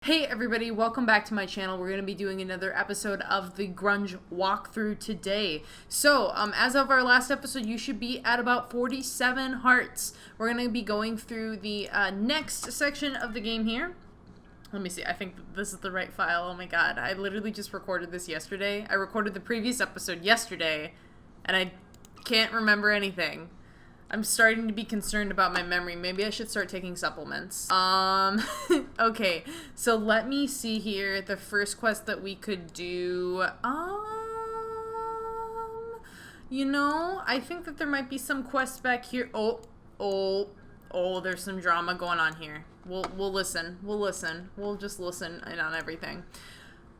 Hey everybody, welcome back to my channel. We're going to be doing another episode of the Grunge walkthrough today. So, as of our last episode, you should be at about 47 hearts. We're going to be going through the next section of the game here. Let me see, I think this is the right file. Oh my god, I literally just recorded this yesterday. I recorded the previous episode yesterday, and I can't remember anything. I'm starting to be concerned about my memory. Maybe I should start taking supplements. Okay, so let me see here. The first quest that we could do, I think that there might be some quests back here. Oh, there's some drama going on here. We'll listen. We'll just listen in on everything.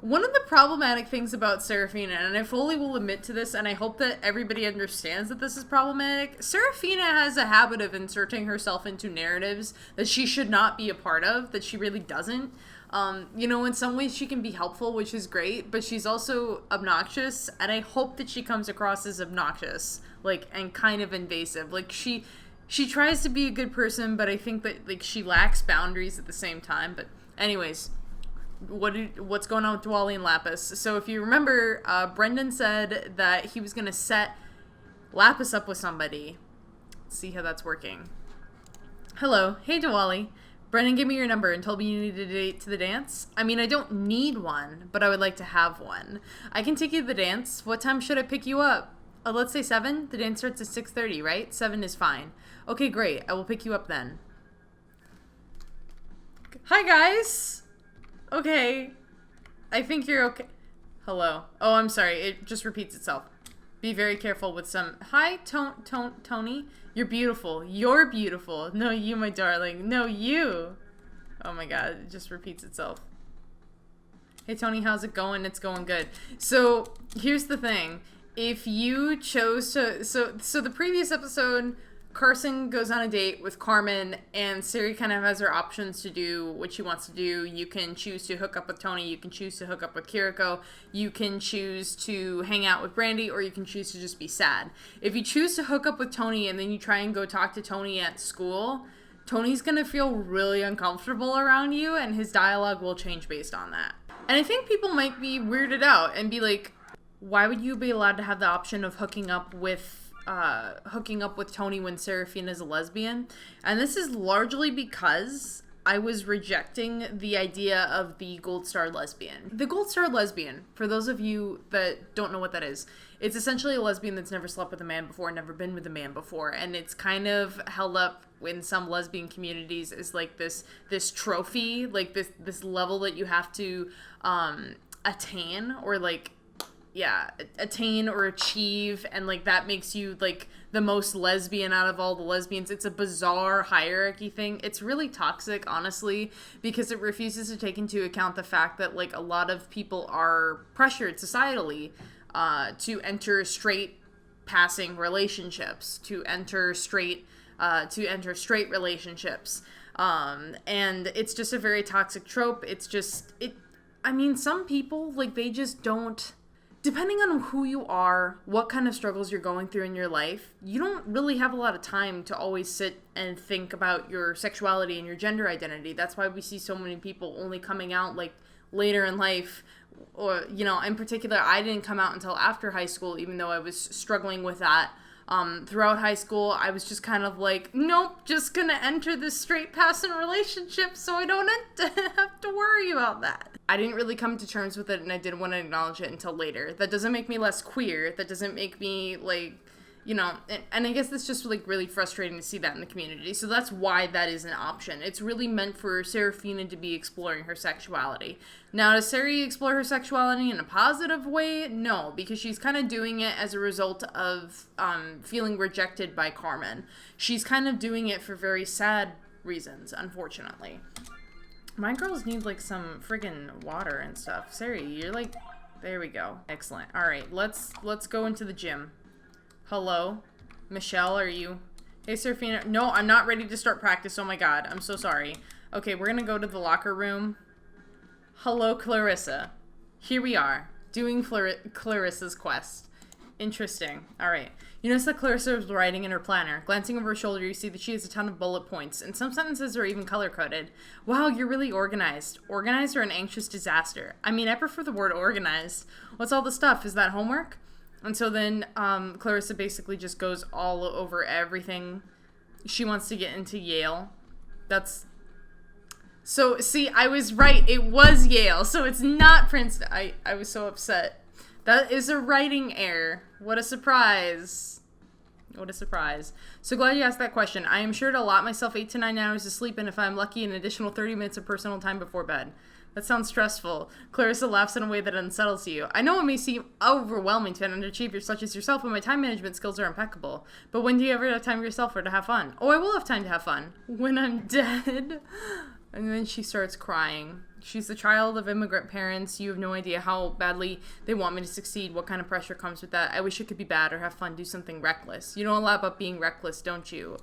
One of the problematic things about Serafina, and I fully will admit to this, and I hope that everybody understands that this is problematic, Serafina has a habit of inserting herself into narratives that she should not be a part of, that she really doesn't. In some ways she can be helpful, which is great, but she's also obnoxious, and I hope that she comes across as obnoxious, and kind of invasive. She tries to be a good person, but I think that, she lacks boundaries at the same time. But anyways, what's going on with Dwali and Lapis? So if you remember, Brendan said that he was going to set Lapis up with somebody. Let's see how that's working. Hello. Hey, Dwali. Brendan gave me your number and told me you needed a date to the dance. I mean, I don't need one, but I would like to have one. I can take you to the dance. What time should I pick you up? Let's say 7. The dance starts at 6:30, right? 7 is fine. Okay, great. I will pick you up then. Hi, guys. Okay. I think you're okay. Hello. Oh, I'm sorry. It just repeats itself. Be very careful with some... Hi, Tony. You're beautiful. You're beautiful. No, you, my darling. No, you. Oh my god. It just repeats itself. Hey, Tony, how's it going? It's going good. So, here's the thing. If you chose to... So the previous episode... Carson goes on a date with Carmen, and Sari kind of has her options to do what she wants to do. You can choose to hook up with Tony, you can choose to hook up with Kiriko, you can choose to hang out with Brandy, or you can choose to just be sad. If you choose to hook up with Tony and then you try and go talk to Tony at school, Tony's gonna feel really uncomfortable around you, and his dialogue will change based on that. And I think people might be weirded out and be like, why would you be allowed to have the option of hooking up with Tony when Serafina's a lesbian? And this is largely because I was rejecting the idea of the Gold Star lesbian. The Gold Star lesbian, for those of you that don't know what that is, it's essentially a lesbian that's never slept with a man before, never been with a man before, and it's kind of held up in some lesbian communities as like this trophy, like this level that you have to attain, or attain or achieve, and that makes you the most lesbian out of all the lesbians. It's a bizarre hierarchy thing. It's really toxic, honestly, because it refuses to take into account the fact that a lot of people are pressured societally to enter straight passing relationships, to enter straight relationships, and it's just a very toxic trope. Some people they just don't. Depending on who you are, what kind of struggles you're going through in your life, you don't really have a lot of time to always sit and think about your sexuality and your gender identity. That's why we see so many people only coming out later in life. Or, in particular, I didn't come out until after high school, even though I was struggling with that. Throughout high school, I was just kind of nope, just gonna enter this straight passing relationship so I don't have to worry about that. I didn't really come to terms with it, and I didn't want to acknowledge it until later. That doesn't make me less queer. That doesn't make me and I guess that's just really frustrating to see that in the community. So that's why that is an option. It's really meant for Serafina to be exploring her sexuality. Now, does Sari explore her sexuality in a positive way? No, because she's kind of doing it as a result of feeling rejected by Carmen. She's kind of doing it for very sad reasons, unfortunately. My girls need some friggin' water and stuff. Sari, you're there we go. Excellent. All right, let's go into the gym. Hello? Michelle, are you... Hey, Serafina. No, I'm not ready to start practice. Oh my god. I'm so sorry. Okay, we're gonna go to the locker room. Hello, Clarissa. Here we are, doing Clarissa's quest. Interesting. All right. You notice that Clarissa is writing in her planner. Glancing over her shoulder, you see that she has a ton of bullet points, and some sentences are even color-coded. Wow, you're really organized. Organized or an anxious disaster? I mean, I prefer the word organized. What's all the stuff? Is that homework? And so then Clarissa basically just goes all over everything. She wants to get into Yale. So, see, I was right. It was Yale, so it's not Princeton. I was so upset. That is a writing error. What a surprise. What a surprise. So glad you asked that question. I am sure to allot myself 8 to 9 hours of sleep, and if I'm lucky, an additional 30 minutes of personal time before bed. That sounds stressful. Clarissa laughs in a way that unsettles you. I know it may seem overwhelming to an underachiever such as yourself, but my time management skills are impeccable. But when do you ever have time for yourself or to have fun? Oh, I will have time to have fun. When I'm dead. And then she starts crying. She's the child of immigrant parents. You have no idea how badly they want me to succeed, what kind of pressure comes with that. I wish it could be bad or have fun, do something reckless. You know a lot about being reckless, don't you?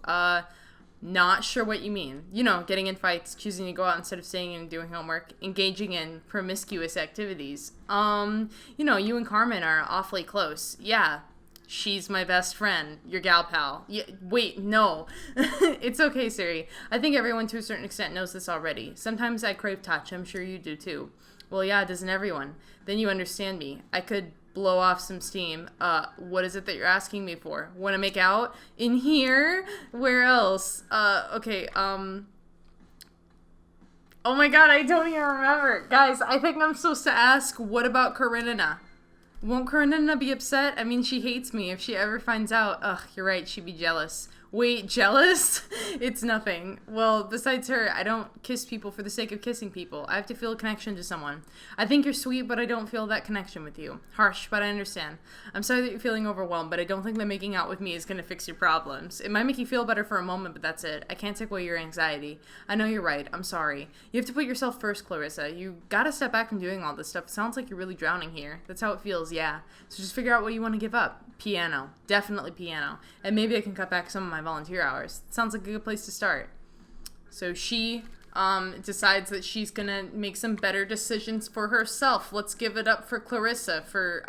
Not sure what you mean. You know, getting in fights, choosing to go out instead of staying in and doing homework, engaging in promiscuous activities. You know, you and Carmen are awfully close. Yeah. She's my best friend. Your gal pal. Yeah, wait, no. It's okay, Siri. I think everyone to a certain extent knows this already. Sometimes I crave touch. I'm sure you do too. Well, yeah, doesn't everyone? Then you understand me. I could blow off some steam. What is it that you're asking me for? Want to make out? In here? Where else? Okay, Oh my god, I don't even remember. Guys, I think I'm supposed to ask, what about Karenina? Won't Karenina be upset? I mean, she hates me. If she ever finds out, ugh, you're right, she'd be jealous. Wait, jealous? It's nothing. Well, besides her, I don't kiss people for the sake of kissing people. I have to feel a connection to someone. I think you're sweet, but I don't feel that connection with you. Harsh, but I understand. I'm sorry that you're feeling overwhelmed, but I don't think that making out with me is going to fix your problems. It might make you feel better for a moment, but that's it. I can't take away your anxiety. I know you're right. I'm sorry. You have to put yourself first, Clarissa. You gotta step back from doing all this stuff. It sounds like you're really drowning here. That's how it feels, yeah. So just figure out what you want to give up. Piano. Definitely piano. And maybe I can cut back some of my volunteer hours. It sounds like a good place to start. So she decides that she's going to make some better decisions for herself. Let's give it up for Clarissa for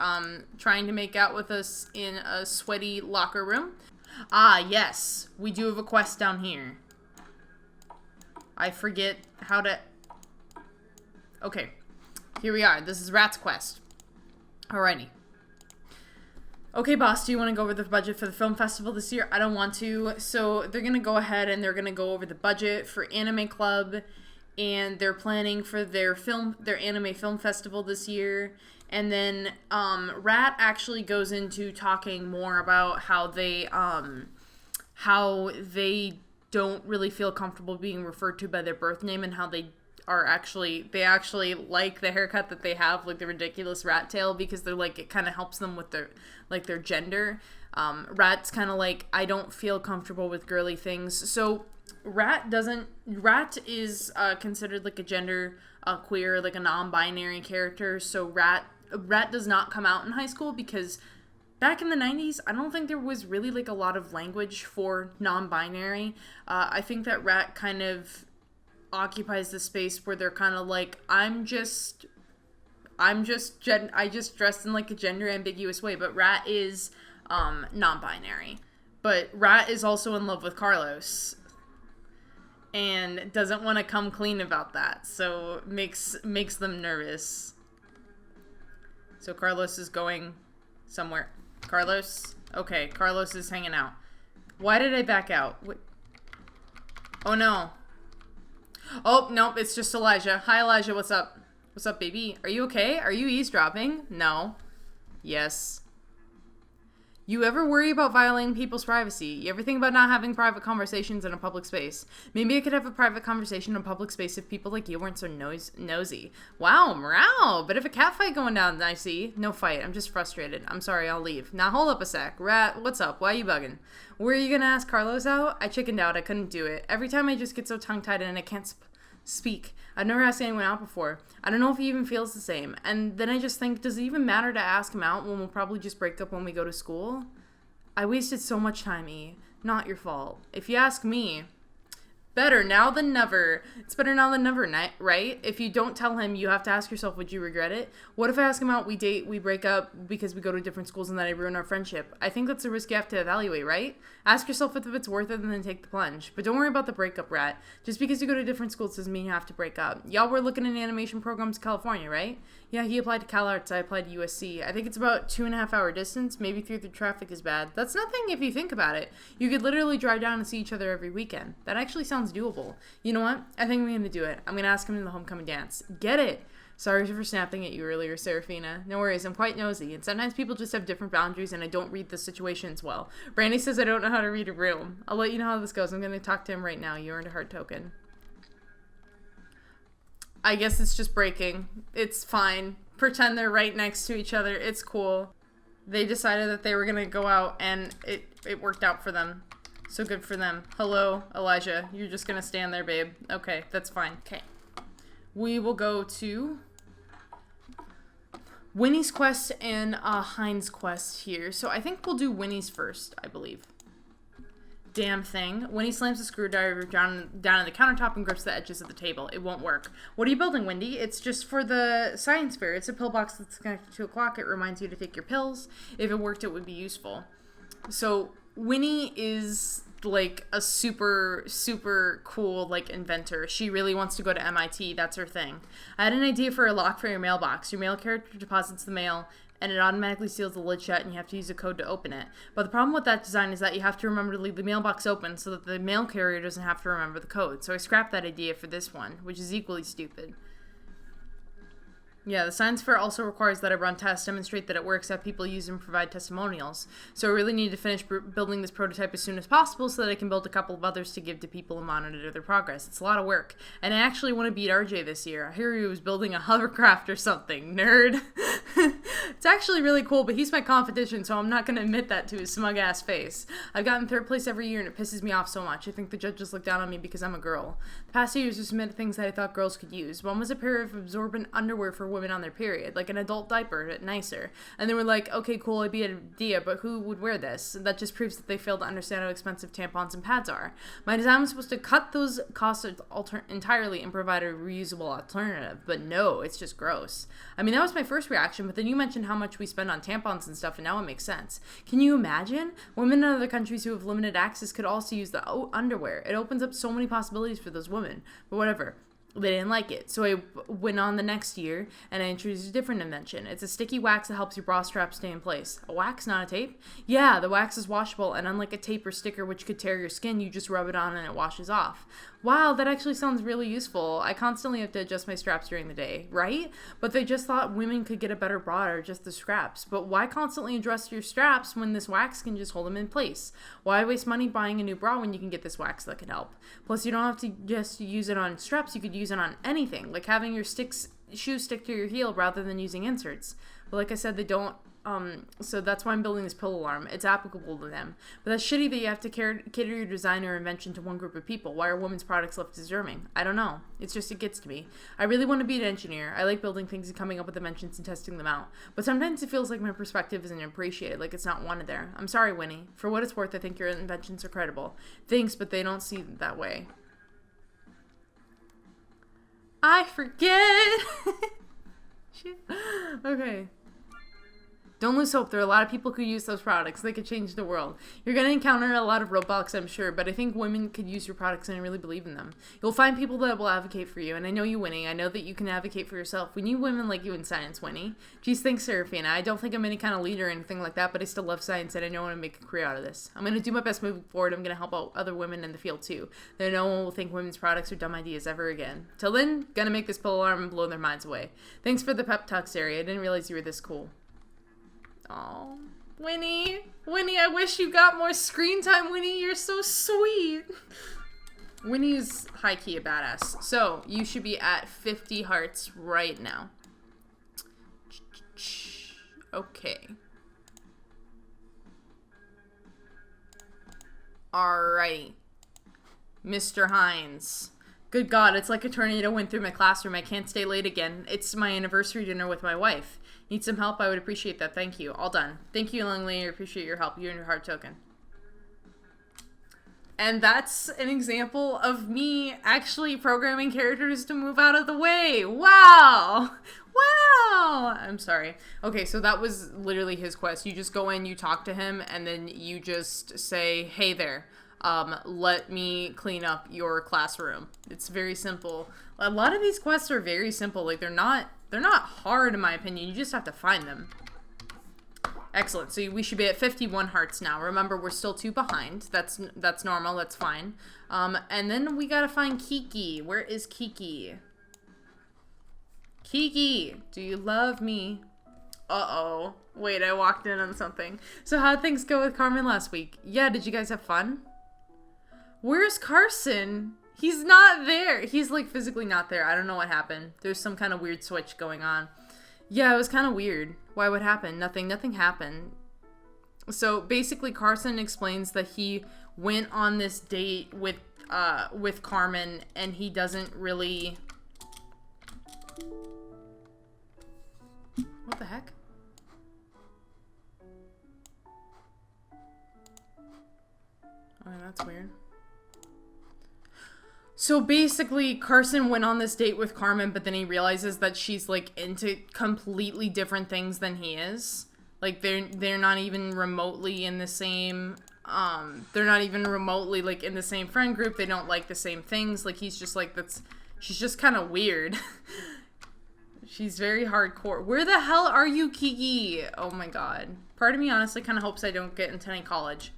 trying to make out with us in a sweaty locker room. Ah, yes. We do have a quest down here. I forget how to... Okay. Here we are. This is Rat's quest. Alrighty. Okay, boss, do you want to go over the budget for the film festival this year? I don't want to. So they're going to go ahead and they're going to go over the budget for Anime Club, and they're planning for their anime film festival this year. And then Rat actually goes into talking more about how they don't really feel comfortable being referred to by their birth name, and how they actually like the haircut that they have, like the ridiculous rat tail, because they're like, it kind of helps them with their gender. Rat's kind of like, I don't feel comfortable with girly things. So Rat is considered like a gender queer, like a non-binary character. So Rat does not come out in high school because back in the 90s, I don't think there was really like a lot of language for non-binary. I think that Rat kind of occupies the space where they're kind of like, I just dressed in like a gender ambiguous way, but Rat is non-binary. But Rat is also in love with Carlos and doesn't want to come clean about that, so makes them nervous. So Carlos is going somewhere. Carlos? Okay, Carlos is hanging out. Why did I back out? Wait. Oh no. Oh, nope, it's just Elijah. Hi, Elijah, what's up? What's up, baby? Are you okay? Are you eavesdropping? No. Yes. You ever worry about violating people's privacy? You ever think about not having private conversations in a public space? Maybe I could have a private conversation in a public space if people like you weren't so nosy. Wow, meow. Bit of a cat fight going down, I see. No fight. I'm just frustrated. I'm sorry, I'll leave. Now hold up a sec. Rat, what's up? Why are you bugging? Were you gonna ask Carlos out? I chickened out. I couldn't do it. Every time I just get so tongue-tied and I can't speak. I've never asked anyone out before. I don't know if he even feels the same. And then I just think, does it even matter to ask him out when we'll probably just break up when we go to school? I wasted so much time, E. Not your fault. If you ask me, better now than never. It's better now than never, right? If you don't tell him, you have to ask yourself, would you regret it? What if I ask him out, we date, we break up because we go to different schools and then I ruin our friendship? I think that's a risk you have to evaluate, right? Ask yourself if it's worth it and then take the plunge. But don't worry about the breakup, rat. Just because you go to different schools doesn't mean you have to break up. Y'all were looking at animation programs in California, right? Yeah, he applied to Cal Arts, I applied to USC. I think it's about 2.5 hour distance. Maybe through the traffic is bad. That's nothing if you think about it. You could literally drive down and see each other every weekend. That actually sounds doable. You know what? I think I'm going to do it. I'm going to ask him in the homecoming dance. Get it! Sorry for snapping at you earlier, Serafina. No worries, I'm quite nosy, and sometimes people just have different boundaries and I don't read the situations well. Brandy says I don't know how to read a room. I'll let you know how this goes. I'm going to talk to him right now. You earned a heart token. I guess it's just breaking. It's fine. Pretend they're right next to each other. It's cool. They decided that they were going to go out and it worked out for them. So good for them. Hello, Elijah. You're just going to stand there, babe. Okay, that's fine. Okay. We will go to Winnie's quest and Hein's quest here. So I think we'll do Winnie's first, I believe. Damn thing. Winnie slams the screwdriver down on the countertop and grips the edges of the table. It won't work. What are you building, Wendy? It's just for the science fair. It's a pill box that's connected to a clock. It reminds you to take your pills. If it worked, it would be useful. So Winnie is like a super, super cool like inventor. She really wants to go to MIT. That's her thing. I had an idea for a lock for your mailbox. Your mail character deposits the mail and it automatically seals the lid shut and you have to use a code to open it. But the problem with that design is that you have to remember to leave the mailbox open so that the mail carrier doesn't have to remember the code. So I scrapped that idea for this one, which is equally stupid. Yeah, the science fair also requires that I run tests, demonstrate that it works, have people use and provide testimonials. So I really need to finish building this prototype as soon as possible so that I can build a couple of others to give to people and monitor their progress. It's a lot of work. And I actually want to beat RJ this year. I hear he was building a hovercraft or something. Nerd. It's actually really cool, but he's my competition, so I'm not going to admit that to his smug-ass face. I've gotten third place every year, and it pisses me off so much. I think the judges look down on me because I'm a girl. The past 2 years just meant things that I thought girls could use. One was a pair of absorbent underwear for women on their period, like an adult diaper, but nicer. And they were like, okay, cool, it'd be an idea, but who would wear this? That just proves that they failed to understand how expensive tampons and pads are. My design was supposed to cut those costs entirely and provide a reusable alternative, but no, it's just gross. I mean, that was my first reaction, but then you mentioned how much we spend on tampons and stuff, and now it makes sense. Can you imagine? Women in other countries who have limited access could also use the underwear. It opens up so many possibilities for those women, but whatever. They didn't like it. So I went on the next year and I introduced a different invention. It's a sticky wax that helps your bra strap stay in place. A wax, not a tape? Yeah, the wax is washable, and unlike a tape or sticker which could tear your skin, you just rub it on and it washes off. Wow, that actually sounds really useful. I constantly have to adjust my straps during the day, right? But they just thought women could get a better bra or just the straps. But why constantly adjust your straps when this wax can just hold them in place? Why waste money buying a new bra when you can get this wax that can help? Plus, you don't have to just use it on straps. You could use it on anything, like having your shoes stick to your heel rather than using inserts. But like I said, they don't. So that's why I'm building this pill alarm. It's applicable to them. But that's shitty that you have to cater your design or invention to one group of people. Why are women's products left deserving? I don't know. It's just, it gets to me. I really want to be an engineer. I like building things and coming up with inventions and testing them out. But sometimes it feels like my perspective isn't appreciated, like it's not wanted there. I'm sorry, Winnie. For what it's worth, I think your inventions are credible. Thanks, but they don't see it that way. I forget. Shit. Okay. Don't lose hope. There are a lot of people who use those products. They could change the world. You're going to encounter a lot of roadblocks, I'm sure, but I think women could use your products and I really believe in them. You'll find people that will advocate for you, and I know you, Winnie. I know that you can advocate for yourself. We need women like you in science, Winnie. Geez, thanks, Serafina. I don't think I'm any kind of leader or anything like that, but I still love science and I know I want to make a career out of this. I'm going to do my best moving forward. I'm going to help out other women in the field too. Then no one will think women's products are dumb ideas ever again. Till then, gonna make this pill alarm and blow their minds away. Thanks for the pep talk, Sari. I didn't realize you were this cool. Oh, Winnie, I wish you got more screen time, Winnie. You're so sweet. Winnie's high-key a badass. So, you should be at 50 hearts right now. Okay. Alrighty. Mr. Hines. Good God, it's like a tornado went through my classroom. I can't stay late again. It's my anniversary dinner with my wife. Need some help? I would appreciate that. Thank you. All done. Thank you, Langley. I appreciate your help. You and your heart token. And that's an example of me actually programming characters to move out of the way. Wow. Wow. I'm sorry. Okay, so that was literally his quest. You just go in, you talk to him, and then you just say, hey there, let me clean up your classroom. It's very simple. A lot of these quests are very simple. Like, they're not hard in my opinion. You just have to find them. Excellent. So we should be at 51 hearts now. Remember, we're still 2 behind. That's normal. That's fine. And then we gotta find Kiki. Where is Kiki? Kiki, do you love me? Uh-oh. Wait, I walked in on something. So how'd things go with Carmen last week? Yeah, did you guys have fun? Where's Carson? He's not there. He's, like, physically not there. I don't know what happened. There's some kind of weird switch going on. Yeah, it was kind of weird. Why? What happened? Nothing happened. So basically Carson explains that he went on this date with Carmen and he doesn't really... What the heck? Oh, that's weird. So basically, Carson went on this date with Carmen, but then he realizes that she's, like, into completely different things than he is. Like, they're not even remotely in the same, they're not even remotely, like, in the same friend group. They don't like the same things. Like, he's just, like, she's just kind of weird. She's very hardcore. Where the hell are you, Kiki? Oh, my God. Part of me honestly kind of hopes I don't get into any college.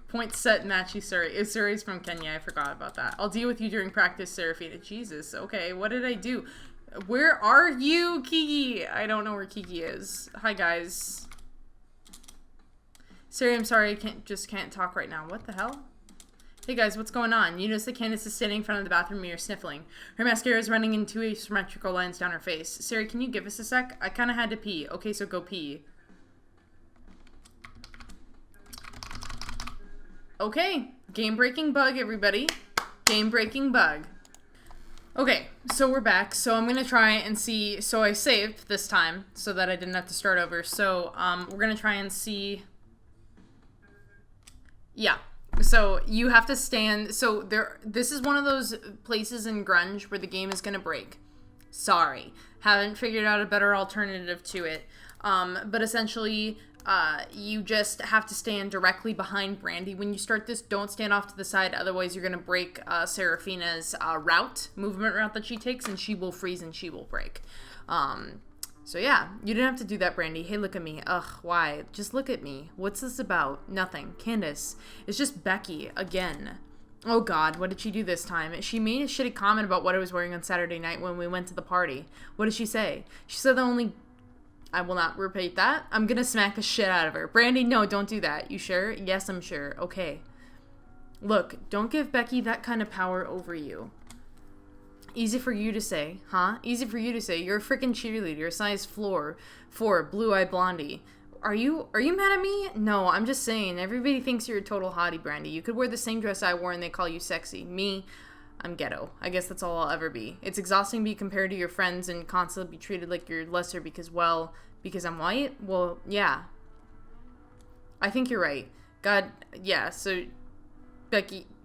Point set matchy Suri. Suri's from Kenya. I forgot about that. I'll deal with you during practice, Serafina. Jesus. Okay, what did I do? Where are you, Kiki? I don't know where Kiki is. Hi, guys. Suri, I'm sorry. I just can't talk right now. What the hell? Hey, guys. What's going on? You notice that Candace is standing in front of the bathroom mirror sniffling. Her mascara is running in 2 asymmetrical lines down her face. Suri, can you give us a sec? I kind of had to pee. Okay, so go pee. Okay, game-breaking bug, everybody. Game-breaking bug. Okay, so we're back. So I'm going to try and see... So I saved this time so that I didn't have to start over. So we're going to try and see... Yeah. So you have to stand... So this is one of those places in Grunge where the game is going to break. Sorry. Haven't figured out a better alternative to it. But essentially... you just have to stand directly behind Brandy. When you start this, don't stand off to the side, otherwise you're going to break Serafina's movement route that she takes, and she will freeze and she will break. So yeah, you didn't have to do that, Brandy. Hey, look at me. Ugh, why? Just look at me. What's this about? Nothing. Candace. It's just Becky, again. Oh god, what did she do this time? She made a shitty comment about what I was wearing on Saturday night when we went to the party. What did she say? She said the only... I will not repeat that. I'm gonna smack the shit out of her. Brandy, no, don't do that. You sure? Yes, I'm sure. Okay. Look, don't give Becky that kind of power over you. Easy for you to say, huh? Easy for you to say. You're a freaking cheerleader, a size 4, blue-eyed blondie. Are you mad at me? No, I'm just saying. Everybody thinks you're a total hottie, Brandy. You could wear the same dress I wore and they call you sexy. Me, I'm ghetto. I guess that's all I'll ever be. It's exhausting to be compared to your friends and constantly be treated like you're lesser because, well, because I'm white? Well, yeah. I think you're right. God, yeah, so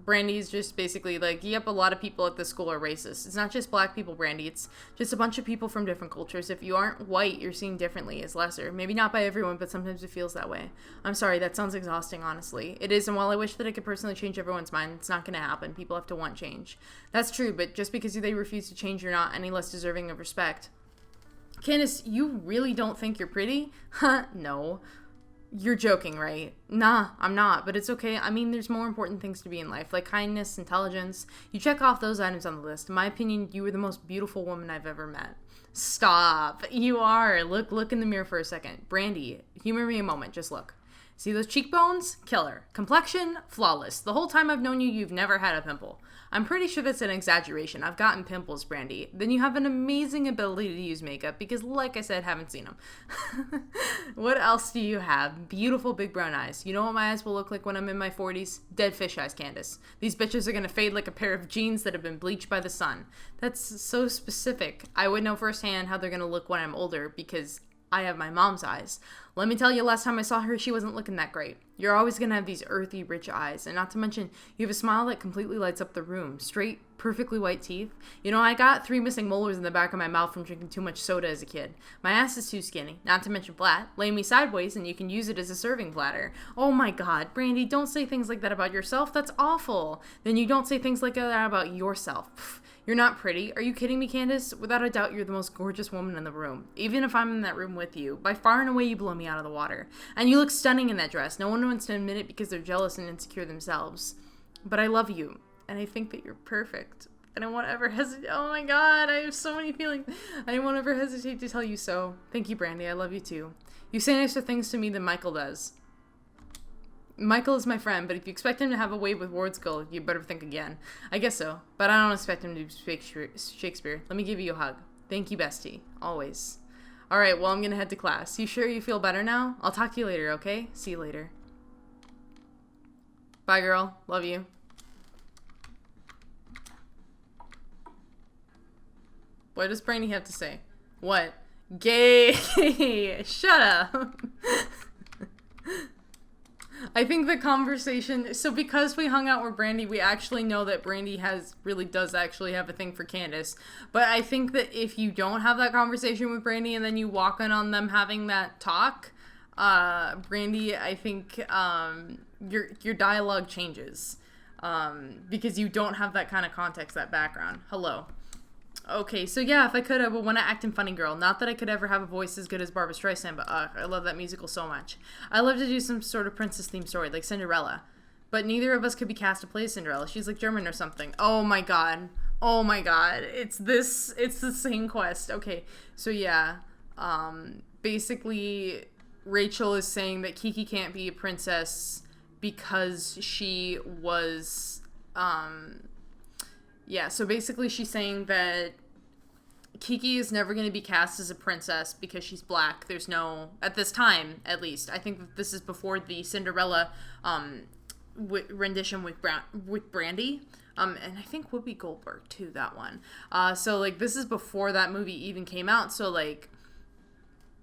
Brandy's just basically like, yep, a lot of people at this school are racist. It's not just black people, Brandy. It's just a bunch of people from different cultures. If you aren't white, you're seen differently as lesser. Maybe not by everyone, but sometimes it feels that way. I'm sorry, that sounds exhausting, honestly. It is, and while I wish that I could personally change everyone's mind, it's not going to happen. People have to want change. That's true, but just because they refuse to change, you're not any less deserving of respect. Candace, you really don't think you're pretty? Huh, no. You're joking, right? Nah, I'm not, but it's okay. I mean, there's more important things to be in life, like kindness, intelligence. You check off those items on the list. In my opinion, you are the most beautiful woman I've ever met. Stop. You are. Look in the mirror for a second. Brandy, humor me a moment. Just look. See those cheekbones? Killer. Complexion? Flawless. The whole time I've known you, you've never had a pimple. I'm pretty sure that's an exaggeration. I've gotten pimples, Brandy. Then you have an amazing ability to use makeup because, like I said, haven't seen them. What else do you have? Beautiful big brown eyes. You know what my eyes will look like when I'm in my 40s? Dead fish eyes, Candace. These bitches are going to fade like a pair of jeans that have been bleached by the sun. That's so specific. I would know firsthand how they're going to look when I'm older because I have my mom's eyes. Let me tell you, last time I saw her, she wasn't looking that great. You're always going to have these earthy, rich eyes. And not to mention, you have a smile that completely lights up the room. Straight, perfectly white teeth. You know, I got 3 missing molars in the back of my mouth from drinking too much soda as a kid. My ass is too skinny. Not to mention flat. Lay me sideways and you can use it as a serving platter. Oh my god, Brandy, don't say things like that about yourself. That's awful. Then you don't say things like that about yourself. Pfft. You're not pretty. Are you kidding me, Candace? Without a doubt, you're the most gorgeous woman in the room. Even if I'm in that room with you, by far and away you blow me out of the water. And you look stunning in that dress. No one wants to admit it because they're jealous and insecure themselves. But I love you, and I think that you're perfect. I don't want to ever hesitate. Oh my god, I have so many feelings. I don't want to ever hesitate to tell you so. Thank you, Brandy. I love you too. You say nicer things to me than Michael does. Michael is my friend, but if you expect him to have a way with Wardskill, you better think again. I guess so, but I don't expect him to speak Shakespeare. Let me give you a hug. Thank you, bestie. Always. Alright, well, I'm gonna head to class. You sure you feel better now? I'll talk to you later, okay? See you later. Bye, girl. Love you. What does Brandy have to say? What? Gay! Shut up! I think the conversation, so because we hung out with Brandy, we actually know that Brandy does actually have a thing for Candace. But I think that if you don't have that conversation with Brandy and then you walk in on them having that talk, Brandy, I think your dialogue changes because you don't have that kind of context, that background. Hello. Okay, so yeah, if I could, I would want to act in Funny Girl. Not that I could ever have a voice as good as Barbra Streisand, but I love that musical so much. I love to do some sort of princess-themed story, like Cinderella. But neither of us could be cast to play Cinderella. She's like German or something. Oh my god. Oh my god. It's the same quest. Okay, so yeah. Basically, Rachel is saying that Kiki can't be a princess because she was, yeah, so basically she's saying that Kiki is never going to be cast as a princess because she's black. There's no, at this time, at least. I think that this is before the Cinderella rendition with Brandy. And I think Whoopi Goldberg, too, that one. So, like, this is before that movie even came out. So, like,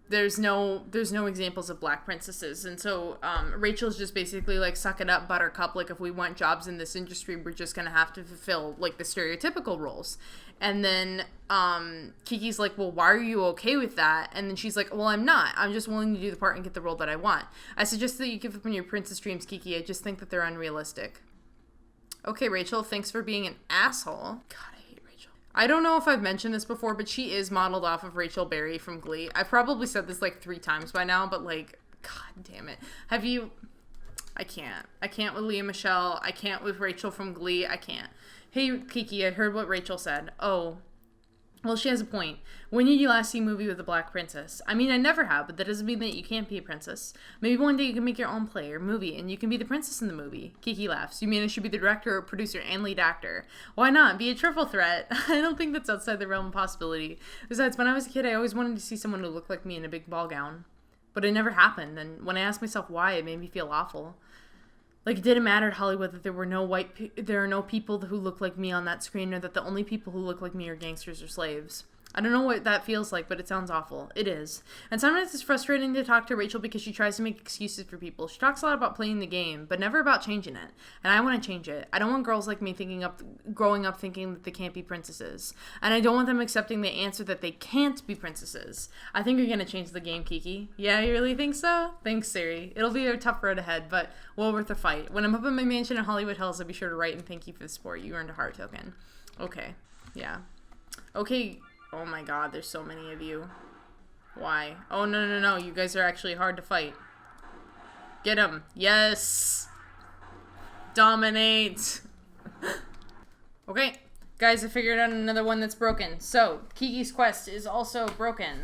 there's no examples of black princesses. And so Rachel's just basically like, suck it up, buttercup. Like, if we want jobs in this industry, we're just going to have to fulfill like the stereotypical roles. And then Kiki's like, well, why are you okay with that? And then she's like, well, I'm not. I'm just willing to do the part and get the role that I want. I suggest that you give up on your princess dreams, Kiki. I just think that they're unrealistic. Okay, Rachel, thanks for being an asshole. God, I hate Rachel. I don't know if I've mentioned this before, but she is modeled off of Rachel Berry from Glee. I've probably said this like 3 times by now, but like, god damn it. Have you... I can't. I can't with Leah Michelle. I can't with Rachel from Glee. I can't. Hey, Kiki, I heard what Rachel said. Oh. Well, she has a point. When did you last see a movie with a black princess? I mean, I never have, but that doesn't mean that you can't be a princess. Maybe one day you can make your own play or movie, and you can be the princess in the movie. Kiki laughs. You mean I should be the director or producer and lead actor? Why not? Be a triple threat. I don't think that's outside the realm of possibility. Besides, when I was a kid, I always wanted to see someone who looked like me in a big ball gown. But it never happened, and when I asked myself why, it made me feel awful. Like, it didn't matter at Hollywood that there are no people who look like me on that screen, or that the only people who look like me are gangsters or slaves. I don't know what that feels like, but it sounds awful. It is. And sometimes it's frustrating to talk to Rachel because she tries to make excuses for people. She talks a lot about playing the game, but never about changing it. And I want to change it. I don't want girls like me growing up thinking that they can't be princesses. And I don't want them accepting the answer that they can't be princesses. I think you're going to change the game, Kiki. Yeah, you really think so? Thanks, Siri. It'll be a tough road ahead, but well worth the fight. When I'm up in my mansion in Hollywood Hills, I'll be sure to write and thank you for the support. You earned a heart token. Okay. Yeah. Okay. Oh my god, there's so many of you. Why? Oh, no. You guys are actually hard to fight. Get him. Yes! Dominate! Okay, guys, I figured out another one that's broken. So, Kiki's quest is also broken.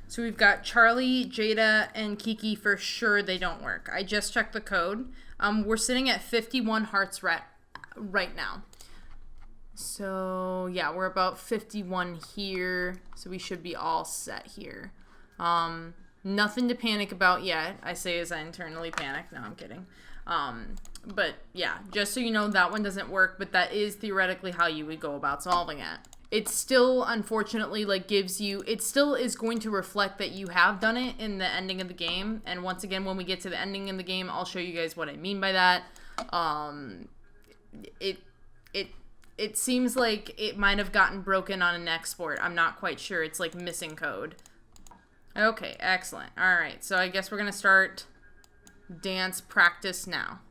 So we've got Charlie, Jada, and Kiki. For sure they don't work. I just checked the code. We're sitting at 51 hearts right now. So, yeah, we're about 51 here, so we should be all set here. Nothing to panic about yet, I say as I internally panic. No, I'm kidding. But, yeah, just so you know, that one doesn't work, but that is theoretically how you would go about solving it. it still unfortunately like gives you, it still is going to reflect that you have done it in the ending of the game. And once again, when we get to the ending of the game, I'll show you guys what I mean by that. It seems like it might have gotten broken on an export. I'm not quite sure. It's like missing code. Okay, excellent. All right, so I guess we're gonna start dance practice now.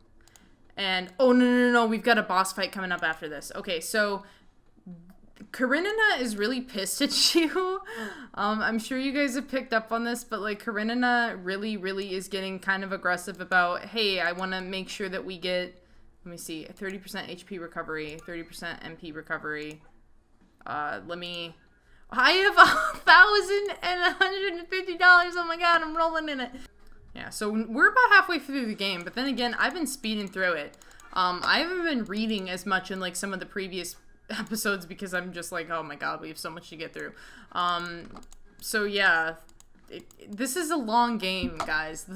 And oh no, we've got a boss fight coming up after this. Okay, so Karenina is really pissed at you. I'm sure you guys have picked up on this, but like Karenina really is getting kind of aggressive about, hey, I want to make sure that we get, let me see, 30% HP recovery, 30% MP recovery. I have $1,150. Oh my god, I'm rolling in it. Yeah, so we're about halfway through the game, but then again, I've been speeding through it. I haven't been reading as much in like some of the previous episodes because I'm just like, oh my god, we have so much to get through. So yeah, this is a long game, guys.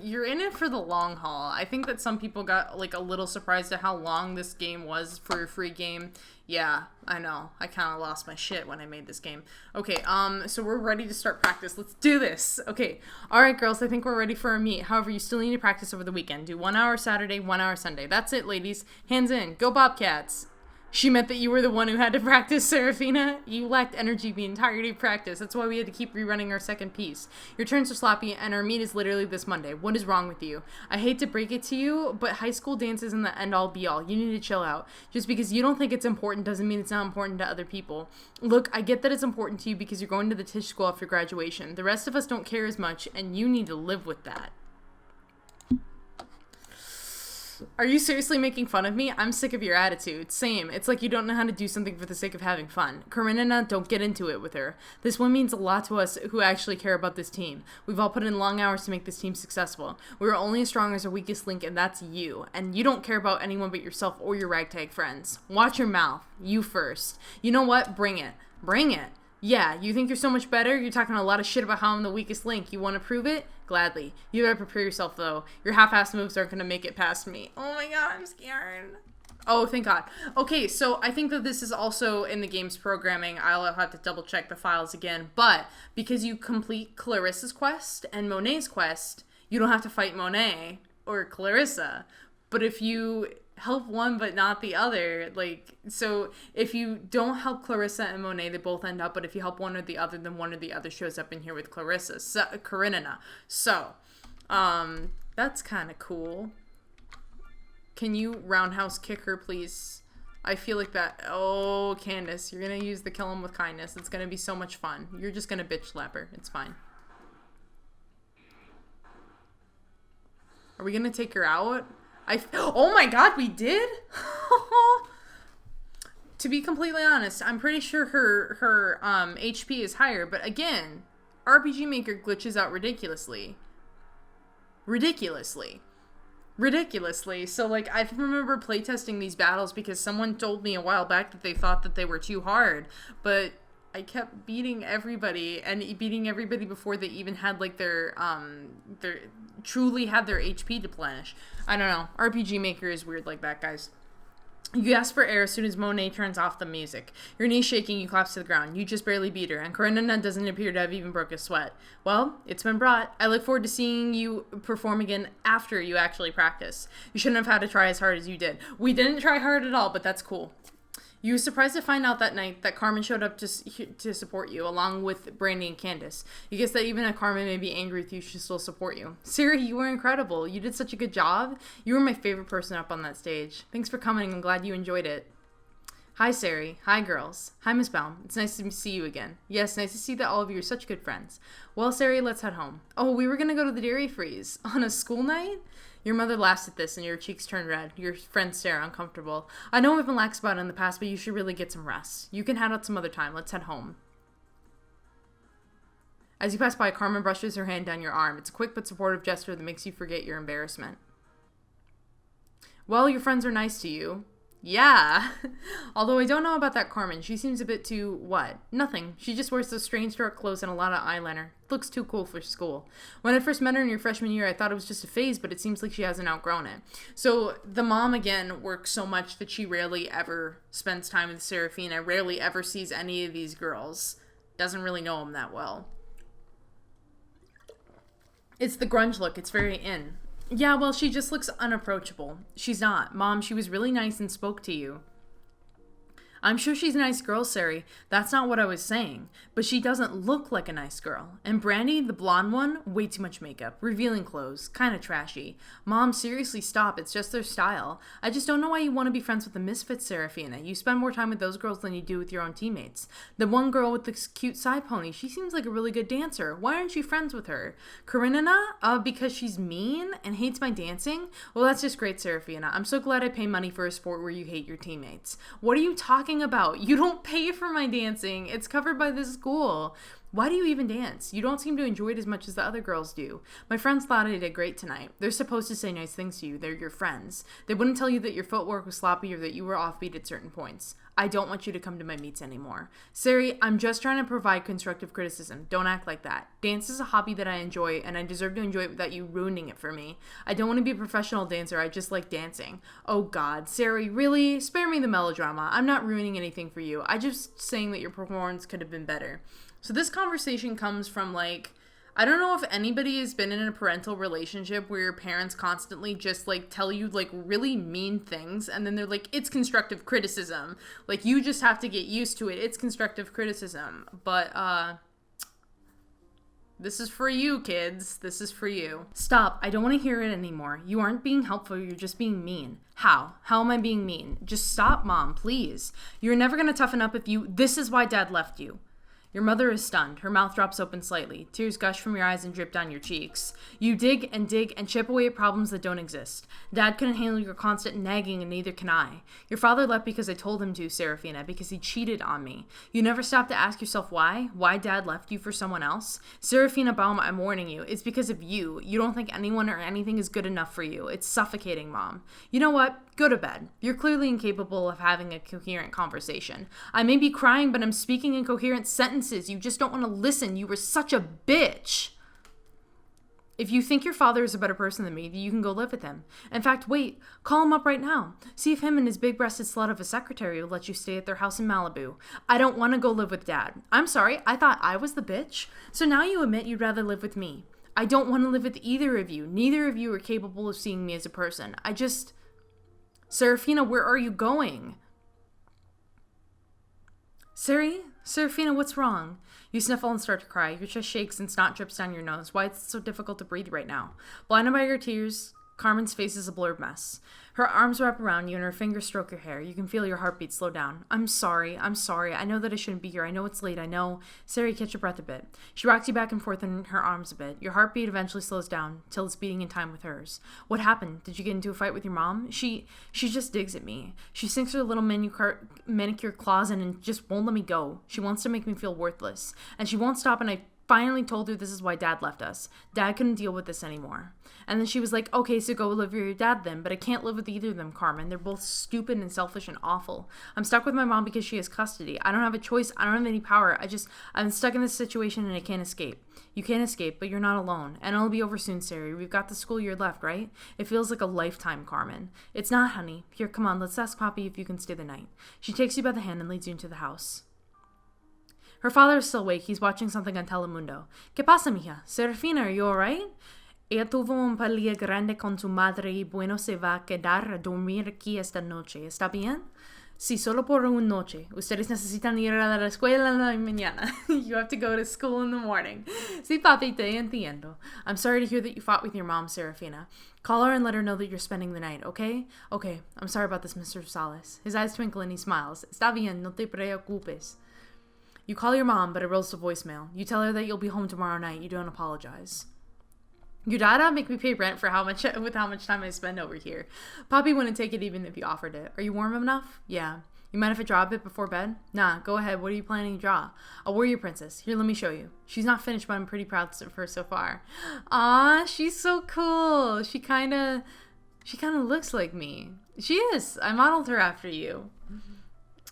You're in it for the long haul. I think that some people got like a little surprised at how long this game was for a free game. Yeah, I know. I kind of lost my shit when I made this game. Okay, so we're ready to start practice. Let's do this. Okay, all right, girls, I think we're ready for a meet. However, you still need to practice over the weekend. Do 1 hour Saturday, 1 hour Sunday. That's it, ladies. Hands in. Go Bobcats. She meant that you were the one who had to practice, Serafina. You lacked energy the entirety of practice. That's why we had to keep rerunning our second piece. Your turns are sloppy, and our meet is literally this Monday. What is wrong with you? I hate to break it to you, but high school dance isn't the end-all be-all. You need to chill out. Just because you don't think it's important doesn't mean it's not important to other people. Look, I get that it's important to you because you're going to the Tisch school after graduation. The rest of us don't care as much, and you need to live with that. Are you seriously making fun of me? I'm sick of your attitude. Same. It's like you don't know how to do something for the sake of having fun. Karenina, don't get into it with her. This one means a lot to us who actually care about this team. We've all put in long hours to make this team successful. We're only as strong as our weakest link, and that's you. And you don't care about anyone but yourself or your ragtag friends. Watch your mouth. You first. You know what? Bring it. Bring it. Yeah, you think you're so much better? You're talking a lot of shit about how I'm the weakest link. You want to prove it? Gladly. You better prepare yourself, though. Your half-assed moves aren't going to make it past me. Oh my god, I'm scared. Oh, thank god. Okay, so I think that this is also in the game's programming. I'll have to double-check the files again. But because you complete Clarissa's quest and Monet's quest, you don't have to fight Monet or Clarissa. But if you help one but not the other, like, so if you don't help Clarissa and Monet, they both end up, but if you help one or the other, then one or the other shows up in here with Karenina. So that's kind of cool. Can you roundhouse kick her, please? I feel like that. Oh, Candace, you're gonna use the kill him with kindness. It's gonna be so much fun. You're just gonna bitch slap her. It's fine. Are we gonna take her out? Oh my god, we did? To be completely honest, I'm pretty sure her HP is higher, but again, RPG Maker glitches out ridiculously. So like, I remember playtesting these battles because someone told me a while back that they thought that they were too hard, but I kept beating everybody before they even had like their truly had their HP deplenish. I don't know. RPG Maker is weird like that, guys. You ask for air as soon as Monet turns off the music. Your knees shaking, you collapse to the ground. You just barely beat her, and Karenina doesn't appear to have even broke a sweat. Well, it's been brought. I look forward to seeing you perform again after you actually practice. You shouldn't have had to try as hard as you did. We didn't try hard at all, but that's cool. You were surprised to find out that night that Carmen showed up to support you, along with Brandy and Candace. You guess that even if Carmen may be angry with you, she'll still support you. Siri, you were incredible. You did such a good job. You were my favorite person up on that stage. Thanks for coming. I'm glad you enjoyed it. Hi, Sari. Hi, girls. Hi, Miss Baum. It's nice to see you again. Yes, nice to see that all of you are such good friends. Well, Sari, let's head home. Oh, we were going to go to the Dairy Freeze. On a school night? Your mother laughs at this and your cheeks turn red. Your friends stare uncomfortable. I know I've been lax about it in the past, but you should really get some rest. You can head out some other time. Let's head home. As you pass by, Carmen brushes her hand down your arm. It's a quick but supportive gesture that makes you forget your embarrassment. Well, your friends are nice to you. Yeah. Although I don't know about that Carmen. She seems a bit too, what? Nothing. She just wears those strange dark clothes and a lot of eyeliner. Looks too cool for school. When I first met her in your freshman year, I thought it was just a phase, but it seems like she hasn't outgrown it. So the mom, again, works so much that she rarely ever spends time with Serafina, rarely ever sees any of these girls. Doesn't really know them that well. It's the grunge look. It's very in. Yeah, well, she just looks unapproachable. She's not. Mom, she was really nice and spoke to you. I'm sure she's a nice girl, Sari. That's not what I was saying. But she doesn't look like a nice girl. And Brandy, the blonde one, way too much makeup. Revealing clothes. Kind of trashy. Mom, seriously, stop. It's just their style. I just don't know why you want to be friends with the misfits, Serafina. You spend more time with those girls than you do with your own teammates. The one girl with the cute side pony, she seems like a really good dancer. Why aren't you friends with her? Karenina? Because she's mean and hates my dancing? Well, that's just great, Serafina. I'm so glad I pay money for a sport where you hate your teammates. What are you talking about? You don't pay for my dancing. It's covered by the school. Why do you even dance? You don't seem to enjoy it as much as the other girls do. My friends thought I did great tonight. They're supposed to say nice things to you. They're your friends. They wouldn't tell you that your footwork was sloppy or that you were offbeat at certain points. I don't want you to come to my meets anymore. Sari, I'm just trying to provide constructive criticism. Don't act like that. Dance is a hobby that I enjoy, and I deserve to enjoy it without you ruining it for me. I don't want to be a professional dancer. I just like dancing. Oh God, Sari, really? Spare me the melodrama. I'm not ruining anything for you. I'm just saying that your performance could have been better. So this conversation comes from, like, I don't know if anybody has been in a parental relationship where your parents constantly just, like, tell you, like, really mean things, and then they're like, it's constructive criticism. Like, you just have to get used to it. It's constructive criticism. But, this is for you, kids. This is for you. Stop. I don't want to hear it anymore. You aren't being helpful. You're just being mean. How? How am I being mean? Just stop, Mom, please. You're never going to toughen up if you... This is why Dad left you. Your mother is stunned. Her mouth drops open slightly. Tears gush from your eyes and drip down your cheeks. You dig and chip away at problems that don't exist. Dad couldn't handle your constant nagging, and neither can I. Your father left because I told him to, Serafina, because he cheated on me. You never stop to ask yourself why? Why Dad left you for someone else? Serafina Baum, I'm warning you. It's because of you. You don't think anyone or anything is good enough for you. It's suffocating, Mom. You know what? Go to bed. You're clearly incapable of having a coherent conversation. I may be crying, but I'm speaking in coherent sentences. You just don't want to listen. You were such a bitch. If you think your father is a better person than me, you can go live with him. In fact, wait. Call him up right now. See if him and his big-breasted slut of a secretary will let you stay at their house in Malibu. I don't want to go live with Dad. I'm sorry. I thought I was the bitch. So now you admit you'd rather live with me. I don't want to live with either of you. Neither of you are capable of seeing me as a person. Serafina, where are you going? Serafina, what's wrong? You sniffle and start to cry. Your chest shakes and snot drips down your nose. Why is it so difficult to breathe right now? Blinded by your tears, Carmen's face is a blurred mess. Her arms wrap around you and her fingers stroke your hair. You can feel your heartbeat slow down. I'm sorry. I know that I shouldn't be here. I know it's late. I know. Sari, catch your breath a bit. She rocks you back and forth in her arms a bit. Your heartbeat eventually slows down till it's beating in time with hers. What happened? Did you get into a fight with your mom? She just digs at me. She sinks her little manicure claws in and just won't let me go. She wants to make me feel worthless. And she won't stop, and I finally told her this is why Dad left us. Dad couldn't deal with this anymore. And then she was like, okay, so go live with your dad then, but I can't live with either of them, Carmen. They're both stupid and selfish and awful. I'm stuck with my mom because she has custody. I don't have a choice. I don't have any power. I'm stuck in this situation and I can't escape. You can't escape, but you're not alone. And it'll be over soon, Sari. We've got the school year left, right? It feels like a lifetime, Carmen. It's not, honey. Here, come on, let's ask Poppy if you can stay the night. She takes you by the hand and leads you into the house. Her father is still awake. He's watching something on Telemundo. ¿Qué pasa, mija? Serafina, are you alright? Ella tuvo un pelea grande con su madre y bueno se va a quedar a dormir aquí esta noche. ¿Está bien? Sí, solo por una noche. Ustedes necesitan ir a la escuela en la mañana. You have to go to school in the morning. Sí, papi, te entiendo. I'm sorry to hear that you fought with your mom, Serafina. Call her and let her know that you're spending the night, okay? Okay, I'm sorry about this, Mr. Salas. His eyes twinkle and he smiles. Está bien, no te preocupes. You call your mom, but it rolls to voicemail. You tell her that you'll be home tomorrow night. You don't apologize. Your dada make me pay rent for how much time I spend over here. Poppy wouldn't take it even if you offered it. Are you warm enough? Yeah. You mind if I draw a bit before bed? Nah, go ahead. What are you planning to draw? A warrior princess. Here, let me show you. She's not finished, but I'm pretty proud of her so far. Ah, she's so cool. She kind of looks like me. She is. I modeled her after you.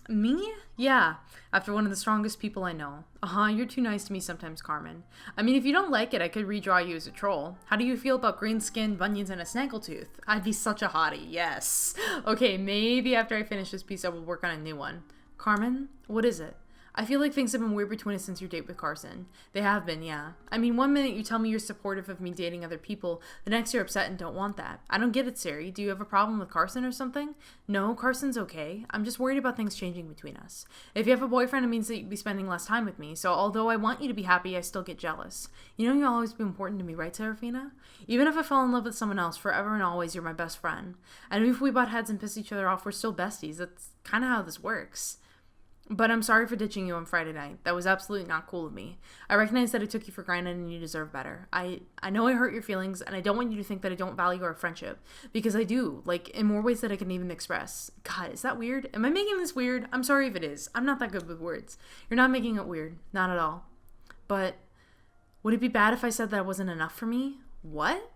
Me? Yeah. After one of the strongest people I know. You're too nice to me sometimes, Carmen. I mean, if you don't like it, I could redraw you as a troll. How do you feel about green skin, bunions, and a snaggletooth? I'd be such a hottie, yes. Okay, maybe after I finish this piece, I will work on a new one. Carmen, what is it? I feel like things have been weird between us since your date with Carson. They have been, yeah. I mean, one minute you tell me you're supportive of me dating other people, the next you're upset and don't want that. I don't get it, Sari. Do you have a problem with Carson or something? No, Carson's okay. I'm just worried about things changing between us. If you have a boyfriend, it means that you'd be spending less time with me, so although I want you to be happy, I still get jealous. You know you'll always be important to me, right, Serafina? Even if I fell in love with someone else, forever and always, you're my best friend. And if we butt heads and piss each other off, we're still besties. That's kind of how this works. But I'm sorry for ditching you on Friday night. That was absolutely not cool of me. I recognize that I took you for granted and you deserve better. I know I hurt your feelings, and I don't want you to think that I don't value our friendship. Because I do, like, in more ways that I can even express. God, is that weird? Am I making this weird? I'm sorry if it is. I'm not that good with words. You're not making it weird. Not at all. But would it be bad if I said that wasn't enough for me? What?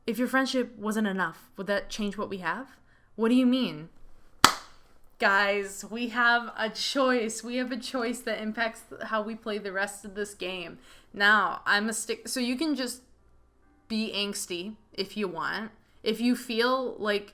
If your friendship wasn't enough, would that change what we have? What do you mean? Guys, we have a choice. We have a choice that impacts how we play the rest of this game. Now, so you can just be angsty if you want. If you feel like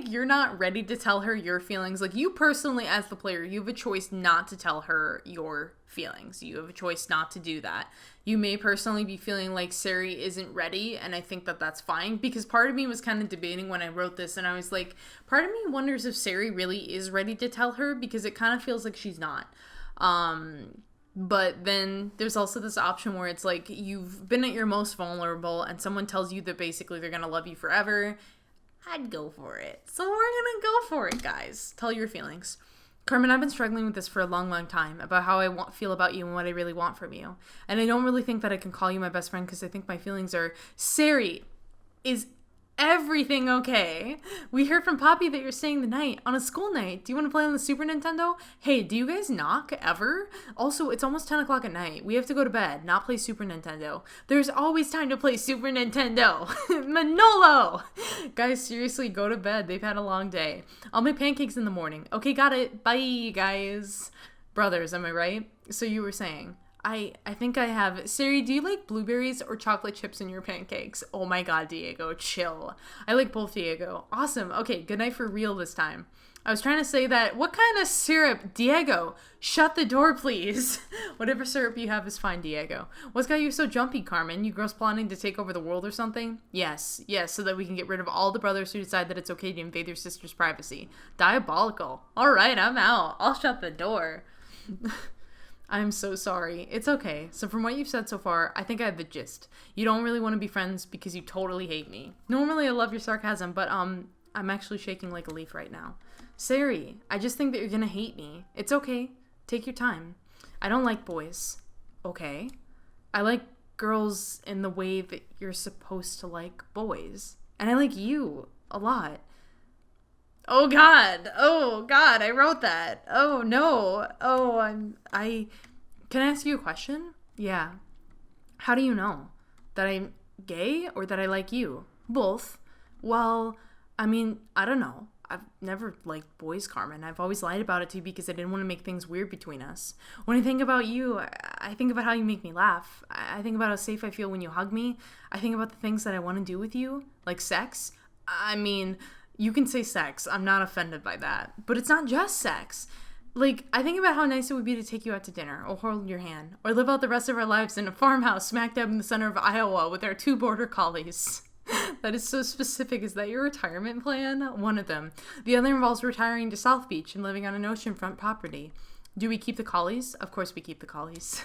you're not ready to tell her your feelings, like you personally as the player, you have a choice not to tell her your feelings. You have a choice not to do that. You may personally be feeling like Sari isn't ready, and I think that that's fine, because part of me was kind of debating when I wrote this, and I was like, part of me wonders if Sari really is ready to tell her, because it kind of feels like she's not. But then there's also this option where it's like you've been at your most vulnerable and someone tells you that basically they're gonna love you forever. I'd go for it. So we're gonna go for it, guys. Tell your feelings. Carmen, I've been struggling with this for a long, long time, about how I feel about you and what I really want from you. And I don't really think that I can call you my best friend because I think my feelings are... Sari, is everything okay? We heard from Poppy that you're staying the night on a school night. Do you want to play on the Super Nintendo? Hey, do you guys knock ever? Also, it's almost 10 o'clock at night. We have to go to bed, not play Super Nintendo. There's always time to play Super Nintendo. Manolo! Guys, seriously, go to bed. They've had a long day. I'll make pancakes in the morning. Okay, got it. Bye, guys. Brothers, am I right? So you were saying... I think I have... Sari, do you like blueberries or chocolate chips in your pancakes? Oh my god, Diego, chill. I like both, Diego. Awesome. Okay, good night for real this time. I was trying to say that... What kind of syrup? Diego, shut the door, please. Whatever syrup you have is fine, Diego. What's got you so jumpy, Carmen? You girls planning to take over the world or something? Yes, so that we can get rid of all the brothers who decide that it's okay to invade their sister's privacy. Diabolical. Alright, I'm out. I'll shut the door. I'm so sorry. It's okay. So from what you've said so far, I think I have the gist. You don't really want to be friends because you totally hate me. Normally I love your sarcasm, but I'm actually shaking like a leaf right now. Sari, I just think that you're gonna hate me. It's okay. Take your time. I don't like boys. Okay. I like girls in the way that you're supposed to like boys. And I like you a lot. Oh god, I wrote that. Oh no, can I ask you a question? Yeah. How do you know? That I'm gay or that I like you? Both. Well, I mean, I don't know. I've never liked boys, Carmen. I've always lied about it to you because I didn't want to make things weird between us. When I think about you, I think about how you make me laugh. I think about how safe I feel when you hug me. I think about the things that I want to do with you, like sex. I mean... You can say sex. I'm not offended by that. But it's not just sex. Like, I think about how nice it would be to take you out to dinner, or hold your hand, or live out the rest of our lives in a farmhouse smack dab in the center of Iowa with our 2 border collies. That is so specific. Is that your retirement plan? One of them. The other involves retiring to South Beach and living on an oceanfront property. Do we keep the collies? Of course we keep the collies.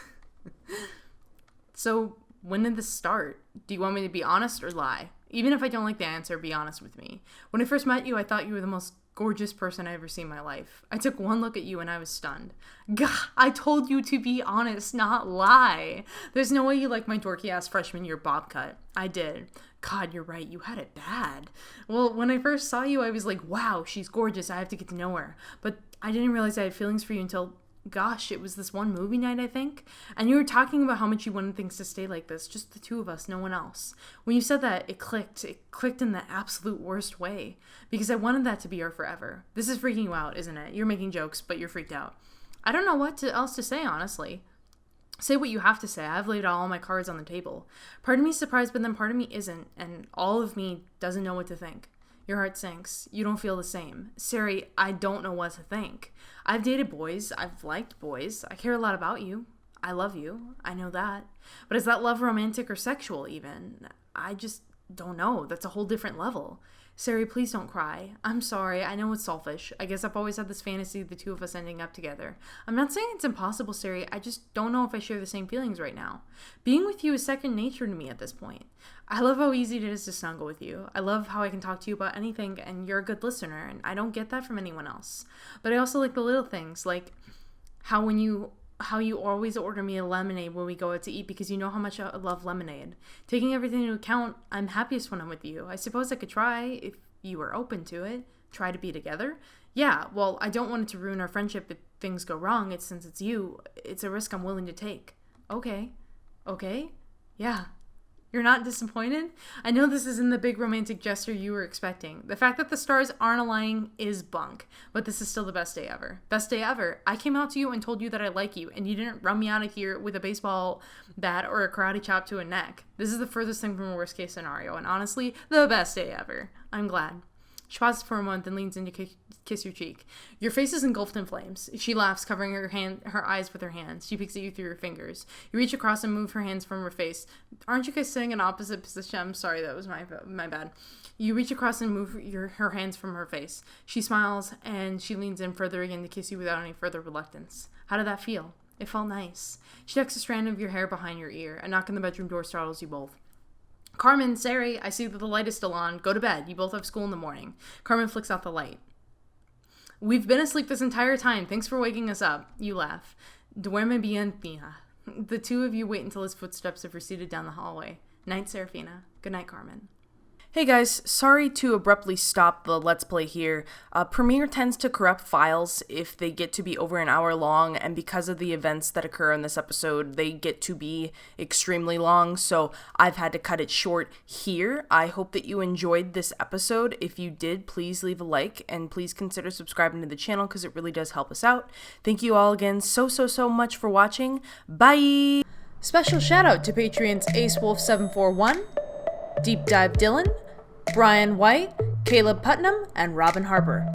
So, when did this start? Do you want me to be honest or lie? Even if I don't like the answer, be honest with me. When I first met you, I thought you were the most gorgeous person I ever seen in my life. I took one look at you and I was stunned. God, I told you to be honest, not lie. There's no way you like my dorky-ass freshman year bob cut. I did. God, you're right. You had it bad. Well, when I first saw you, I was like, wow, she's gorgeous. I have to get to know her. But I didn't realize I had feelings for you until gosh, it was this one movie night, I think. And you were talking about how much you wanted things to stay like this, just the two of us, no one else. When you said that, it clicked. It clicked in the absolute worst way. Because I wanted that to be our forever. This is freaking you out, isn't it? You're making jokes, but you're freaked out. I don't know what else to say, honestly. Say what you have to say. I've laid all my cards on the table. Part of me is surprised, but then part of me isn't. And all of me doesn't know what to think. Your heart sinks. You don't feel the same. Sari, I don't know what to think. I've dated boys. I've liked boys. I care a lot about you. I love you. I know that. But is that love romantic or sexual even? I just don't know. That's a whole different level. Sari, please don't cry. I'm sorry. I know it's selfish. I guess I've always had this fantasy of the two of us ending up together. I'm not saying it's impossible, Sari. I just don't know if I share the same feelings right now. Being with you is second nature to me at this point. I love how easy it is to snuggle with you. I love how I can talk to you about anything, and you're a good listener, and I don't get that from anyone else. But I also like the little things, like how you always order me a lemonade when we go out to eat because you know how much I love lemonade. Taking everything into account, I'm happiest when I'm with you. I suppose I could try, if you were open to it, try to be together. Yeah, well, I don't want it to ruin our friendship if things go wrong. Since it's you, it's a risk I'm willing to take. Okay? Yeah. You're not disappointed? I know this isn't the big romantic gesture you were expecting. The fact that the stars aren't aligning is bunk, but this is still the best day ever. Best day ever. I came out to you and told you that I like you, and you didn't run me out of here with a baseball bat or a karate chop to a neck. This is the furthest thing from a worst case scenario, and honestly, the best day ever. I'm glad. She pauses for a moment, then leans in to kiss your cheek. Your face is engulfed in flames. She laughs, covering her eyes with her hands. She picks at you through her fingers. You reach across and move her hands from her face. Aren't you guys sitting in opposite position? I'm sorry, that was my bad. You reach across and move her hands from her face. She smiles, and she leans in further again to kiss you without any further reluctance. How did that feel? It felt nice. She tucks a strand of your hair behind your ear. A knock on the bedroom door startles you both. Carmen, Sari, I see that the light is still on. Go to bed. You both have school in the morning. Carmen flicks out the light. We've been asleep this entire time. Thanks for waking us up. You laugh. Duerme bien, Fina. The two of you wait until his footsteps have receded down the hallway. Night, Serafina. Good night, Carmen. Hey guys, sorry to abruptly stop the Let's Play here. Premiere tends to corrupt files if they get to be over an hour long, and because of the events that occur in this episode, they get to be extremely long, so I've had to cut it short here. I hope that you enjoyed this episode. If you did, please leave a like, and please consider subscribing to the channel because it really does help us out. Thank you all again so much for watching. Bye! Special shout out to Patreons AceWolf741, Deep Dive Dylan, Brian White, Caleb Putnam, and Robin Harper.